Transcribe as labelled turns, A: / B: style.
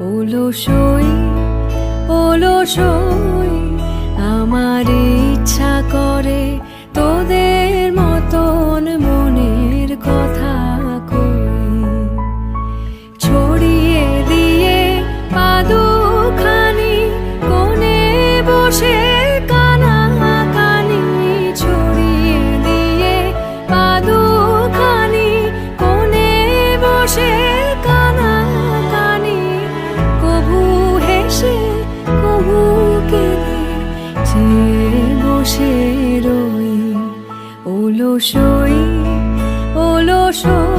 A: ওলসই ওলসই আমার ইচ্ছা করে তোদের মতন মনের কথা কই, ছড়িয়ে দিয়ে পাদুখানি কোণে বসে কানাকানি, ছড়িয়ে দিয়ে পাদুখানি কোণে বসে কানাকানি, কভু হেসে কভু কেঁদে চেয়ে বসে রই। ওলসই ওলসই